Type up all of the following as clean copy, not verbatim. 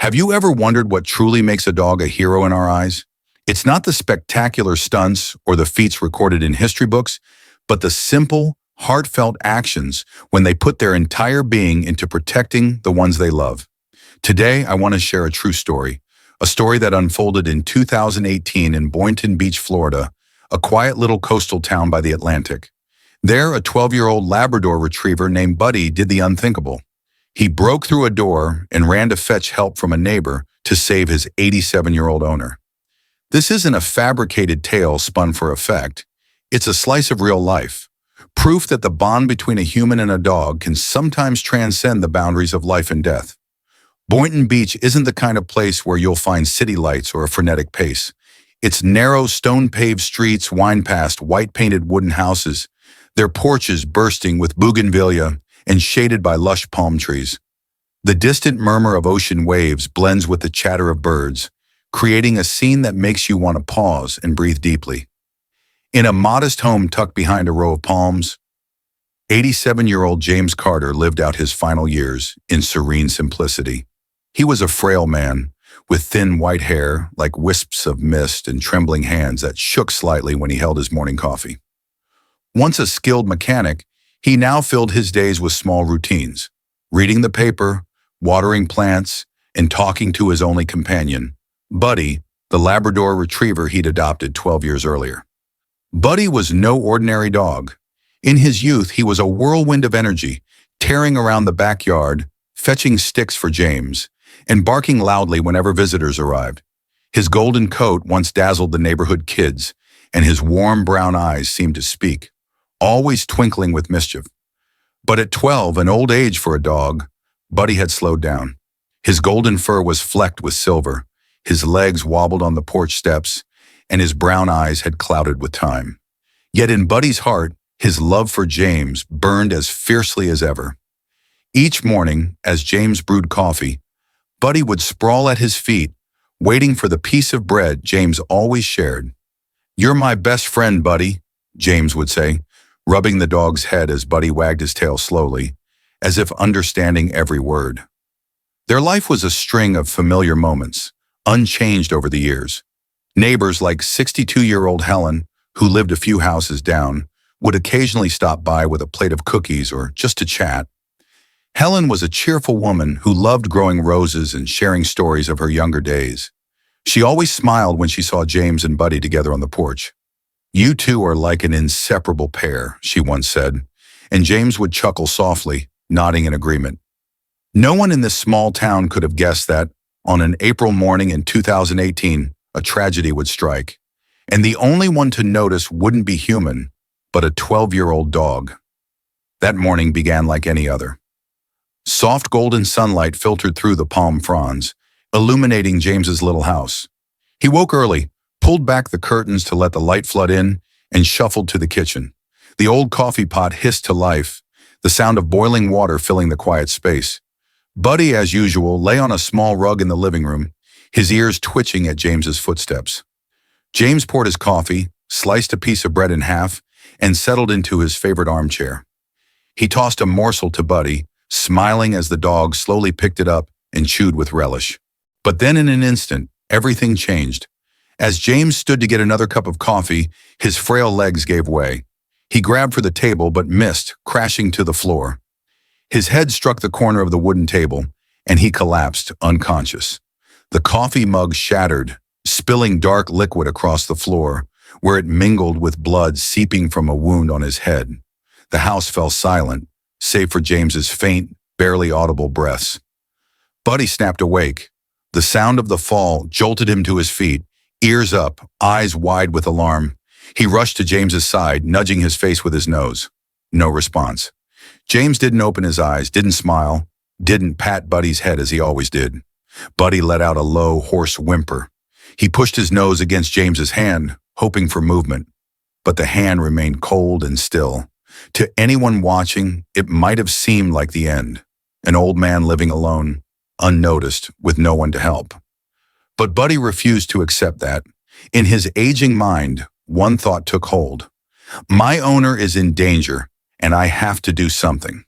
Have you ever wondered what truly makes a dog a hero in our eyes? It's not the spectacular stunts or the feats recorded in history books, but the simple, heartfelt actions when they put their entire being into protecting the ones they love. Today, I want to share a true story, a story that unfolded in 2018 in Boynton Beach, Florida, a quiet little coastal town by the Atlantic. There, a 12-year-old Labrador Retriever named Buddy did the unthinkable. He broke through a door and ran to fetch help from a neighbor to save his 87-year-old owner. This isn't a fabricated tale spun for effect. It's a slice of real life, proof that the bond between a human and a dog can sometimes transcend the boundaries of life and death. Boynton Beach isn't the kind of place where you'll find city lights or a frenetic pace. Its narrow, stone-paved streets wind past white-painted wooden houses, their porches bursting with bougainvillea and shaded by lush palm trees. The distant murmur of ocean waves blends with the chatter of birds, creating a scene that makes you want to pause and breathe deeply. In a modest home tucked behind a row of palms, 87-year-old James Carter lived out his final years in serene simplicity. He was a frail man, with thin white hair like wisps of mist and trembling hands that shook slightly when he held his morning coffee. Once a skilled mechanic, he now filled his days with small routines, reading the paper, watering plants, and talking to his only companion, Buddy, the Labrador Retriever he'd adopted 12 years earlier. Buddy was no ordinary dog. In his youth, he was a whirlwind of energy, tearing around the backyard, fetching sticks for James, and barking loudly whenever visitors arrived. His golden coat once dazzled the neighborhood kids, and his warm brown eyes seemed to speak, always twinkling with mischief. But at 12, an old age for a dog, Buddy had slowed down. His golden fur was flecked with silver, his legs wobbled on the porch steps, and his brown eyes had clouded with time. Yet in Buddy's heart, his love for James burned as fiercely as ever. Each morning, as James brewed coffee, Buddy would sprawl at his feet, waiting for the piece of bread James always shared. "You're my best friend, Buddy," James would say, rubbing the dog's head as Buddy wagged his tail slowly, as if understanding every word. Their life was a string of familiar moments, unchanged over the years. Neighbors like 62-year-old Helen, who lived a few houses down, would occasionally stop by with a plate of cookies or just to chat. Helen was a cheerful woman who loved growing roses and sharing stories of her younger days. She always smiled when she saw James and Buddy together on the porch. "You two are like an inseparable pair," she once said, and James would chuckle softly, nodding in agreement. No one in this small town could have guessed that, on an April morning in 2018, a tragedy would strike, and the only one to notice wouldn't be human, but a 12-year-old dog. That morning began like any other. Soft golden sunlight filtered through the palm fronds, illuminating James's little house. He woke early, pulled back the curtains to let the light flood in, and shuffled to the kitchen. The old coffee pot hissed to life, the sound of boiling water filling the quiet space. Buddy, as usual, lay on a small rug in the living room, his ears twitching at James's footsteps. James poured his coffee, sliced a piece of bread in half, and settled into his favorite armchair. He tossed a morsel to Buddy, smiling as the dog slowly picked it up and chewed with relish. But then in an instant, everything changed. As James stood to get another cup of coffee, his frail legs gave way. He grabbed for the table but missed, crashing to the floor. His head struck the corner of the wooden table, and he collapsed, unconscious. The coffee mug shattered, spilling dark liquid across the floor, where it mingled with blood seeping from a wound on his head. The house fell silent, save for James's faint, barely audible breaths. Buddy snapped awake. The sound of the fall jolted him to his feet, ears up, eyes wide with alarm. He rushed to James's side, nudging his face with his nose. No response. James didn't open his eyes, didn't smile, didn't pat Buddy's head as he always did. Buddy let out a low, hoarse whimper. He pushed his nose against James's hand, hoping for movement. But the hand remained cold and still. To anyone watching, it might have seemed like the end. An old man living alone, unnoticed, with no one to help. But Buddy refused to accept that. In his aging mind, one thought took hold. My owner is in danger, and I have to do something.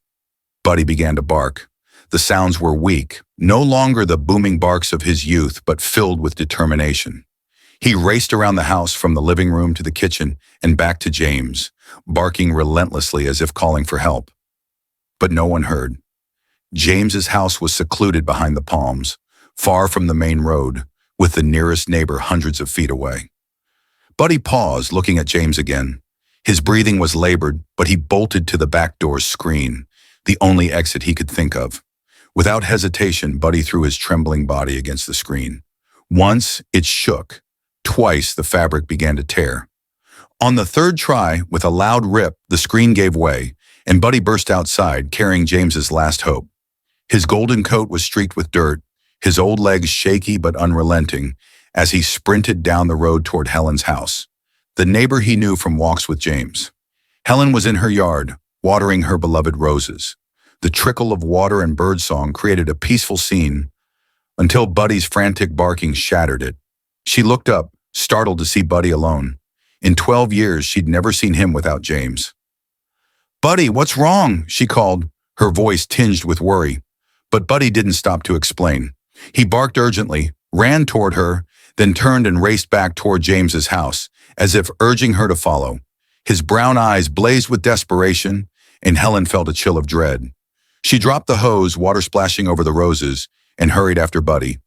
Buddy began to bark. The sounds were weak, no longer the booming barks of his youth, but filled with determination. He raced around the house from the living room to the kitchen and back to James, barking relentlessly as if calling for help. But no one heard. James's house was secluded behind the palms, far from the main road, with the nearest neighbor hundreds of feet away. Buddy paused, looking at James again. His breathing was labored, but he bolted to the back door's screen, the only exit he could think of. Without hesitation, Buddy threw his trembling body against the screen. Once, it shook. Twice, the fabric began to tear. On the third try, with a loud rip, the screen gave way, and Buddy burst outside, carrying James's last hope. His golden coat was streaked with dirt, his old legs shaky but unrelenting, as he sprinted down the road toward Helen's house, the neighbor he knew from walks with James. Helen was in her yard, watering her beloved roses. The trickle of water and birdsong created a peaceful scene until Buddy's frantic barking shattered it. She looked up, startled to see Buddy alone. In 12 years, she'd never seen him without James. "Buddy, what's wrong?" she called, her voice tinged with worry. But Buddy didn't stop to explain. He barked urgently, ran toward her, then turned and raced back toward James's house, as if urging her to follow. His brown eyes blazed with desperation, and Helen felt a chill of dread. She dropped the hose, water splashing over the roses, and hurried after Buddy.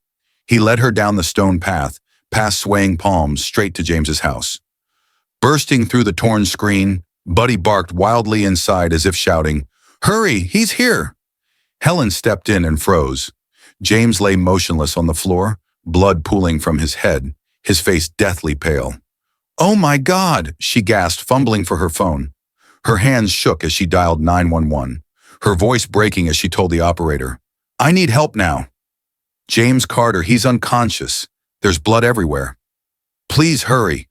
He led her down the stone path, past swaying palms, straight to James's house. Bursting through the torn screen, Buddy barked wildly inside as if shouting, "Hurry, he's here!" Helen stepped in and froze. James lay motionless on the floor, blood pooling from his head, his face deathly pale. "Oh my God!" she gasped, fumbling for her phone. Her hands shook as she dialed 911, her voice breaking as she told the operator, "I need help now." "James Carter, he's unconscious. There's blood everywhere. Please hurry."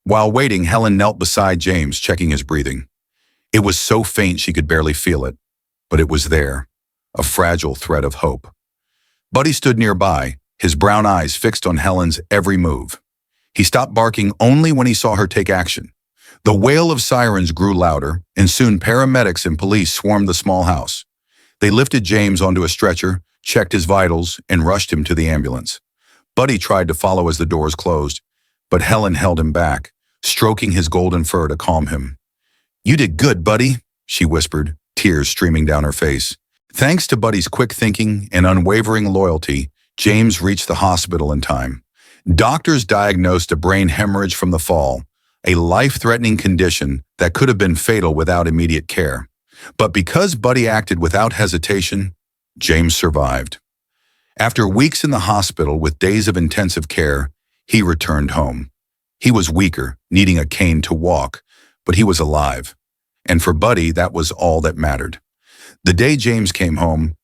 While waiting, Helen knelt beside James, checking his breathing. It was so faint she could barely feel it, but it was there, a fragile thread of hope. Buddy stood nearby, his brown eyes fixed on Helen's every move. He stopped barking only when he saw her take action. The wail of sirens grew louder, and soon paramedics and police swarmed the small house. They lifted James onto a stretcher, checked his vitals, and rushed him to the ambulance. Buddy tried to follow as the doors closed, but Helen held him back, stroking his golden fur to calm him. "You did good, Buddy," she whispered, tears streaming down her face. Thanks to Buddy's quick thinking and unwavering loyalty, James reached the hospital in time. Doctors diagnosed a brain hemorrhage from the fall, a life-threatening condition that could have been fatal without immediate care. But because Buddy acted without hesitation, James survived. After weeks in the hospital with days of intensive care, he returned home. He was weaker, needing a cane to walk, but he was alive. And for Buddy, that was all that mattered. The day James came home,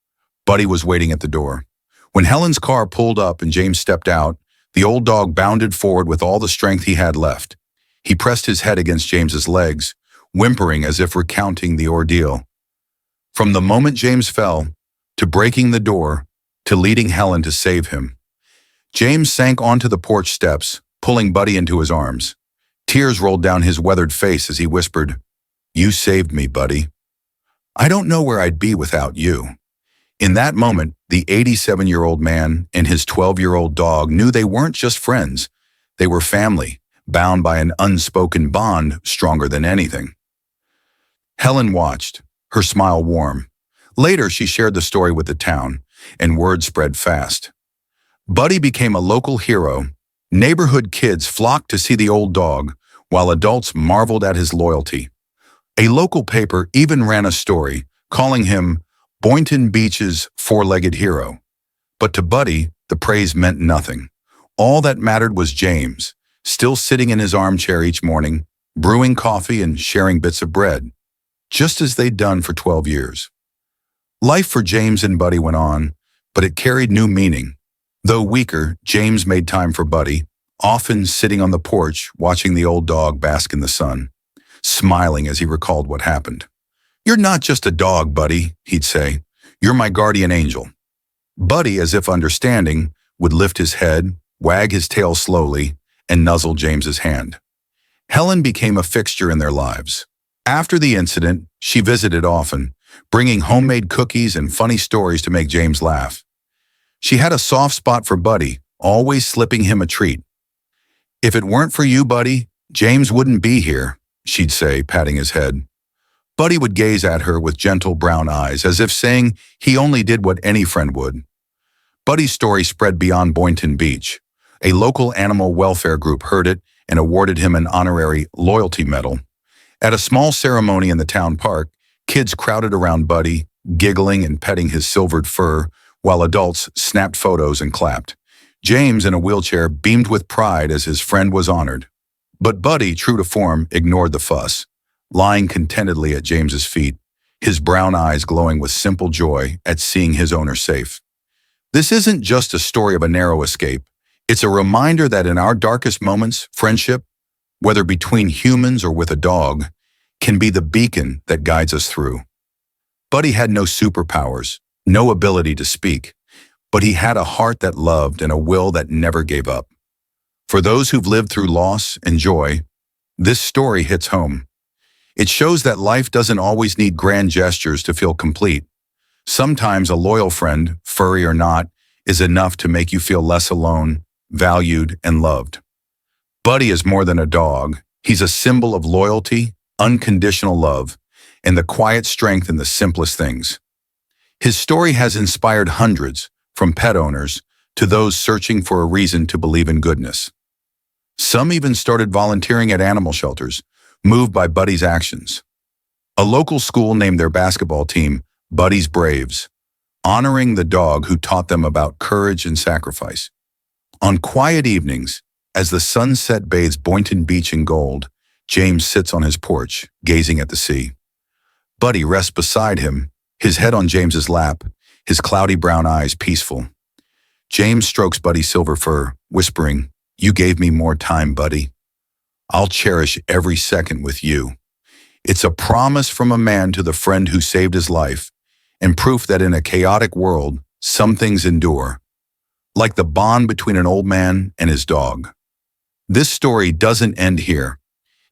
Buddy was waiting at the door. When Helen's car pulled up and James stepped out, the old dog bounded forward with all the strength he had left. He pressed his head against James's legs, whimpering as if recounting the ordeal. From the moment James fell, to breaking the door, to leading Helen to save him. James sank onto the porch steps, pulling Buddy into his arms. Tears rolled down his weathered face as he whispered, "You saved me, Buddy. I don't know where I'd be without you." In that moment, the 87-year-old man and his 12-year-old dog knew they weren't just friends. They were family, bound by an unspoken bond stronger than anything. Helen watched, her smile warm. Later, she shared the story with the town, and word spread fast. Buddy became a local hero. Neighborhood kids flocked to see the old dog, while adults marveled at his loyalty. A local paper even ran a story, calling him Boynton Beach's four-legged hero. But to Buddy, the praise meant nothing. All that mattered was James, still sitting in his armchair each morning, brewing coffee and sharing bits of bread, just as they'd done for 12 years. Life for James and Buddy went on, but it carried new meaning. Though weaker, James made time for Buddy, often sitting on the porch watching the old dog bask in the sun, smiling as he recalled what happened. "You're not just a dog, Buddy," he'd say. "You're my guardian angel." Buddy, as if understanding, would lift his head, wag his tail slowly, and nuzzle James's hand. Helen became a fixture in their lives. After the incident, she visited often, bringing homemade cookies and funny stories to make James laugh. She had a soft spot for Buddy, always slipping him a treat. "If it weren't for you, Buddy, James wouldn't be here," she'd say, patting his head. Buddy would gaze at her with gentle brown eyes, as if saying he only did what any friend would. Buddy's story spread beyond Boynton Beach. A local animal welfare group heard it and awarded him an honorary loyalty medal. At a small ceremony in the town park, kids crowded around Buddy, giggling and petting his silvered fur, while adults snapped photos and clapped. James, in a wheelchair, beamed with pride as his friend was honored. But Buddy, true to form, ignored the fuss, lying contentedly at James's feet, his brown eyes glowing with simple joy at seeing his owner safe. This isn't just a story of a narrow escape. It's a reminder that in our darkest moments, friendship, whether between humans or with a dog, can be the beacon that guides us through. Buddy had no superpowers, no ability to speak, but he had a heart that loved and a will that never gave up. For those who've lived through loss and joy, this story hits home. It shows that life doesn't always need grand gestures to feel complete. Sometimes a loyal friend, furry or not, is enough to make you feel less alone, valued, and loved. Buddy is more than a dog. He's a symbol of loyalty, unconditional love, and the quiet strength in the simplest things. His story has inspired hundreds, from pet owners to those searching for a reason to believe in goodness. Some even started volunteering at animal shelters, moved by Buddy's actions. A local school named their basketball team Buddy's Braves, honoring the dog who taught them about courage and sacrifice. On quiet evenings, as the sunset bathes Boynton Beach in gold, James sits on his porch, gazing at the sea. Buddy rests beside him, his head on James's lap, his cloudy brown eyes peaceful. James strokes Buddy's silver fur, whispering, "You gave me more time, Buddy. I'll cherish every second with you." It's a promise from a man to the friend who saved his life, and proof that in a chaotic world, some things endure, like the bond between an old man and his dog. This story doesn't end here.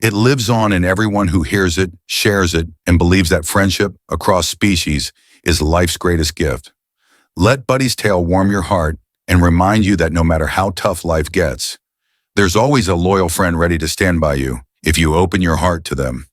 It lives on in everyone who hears it, shares it, and believes that friendship across species is life's greatest gift. Let Buddy's tale warm your heart and remind you that no matter how tough life gets, there's always a loyal friend ready to stand by you if you open your heart to them.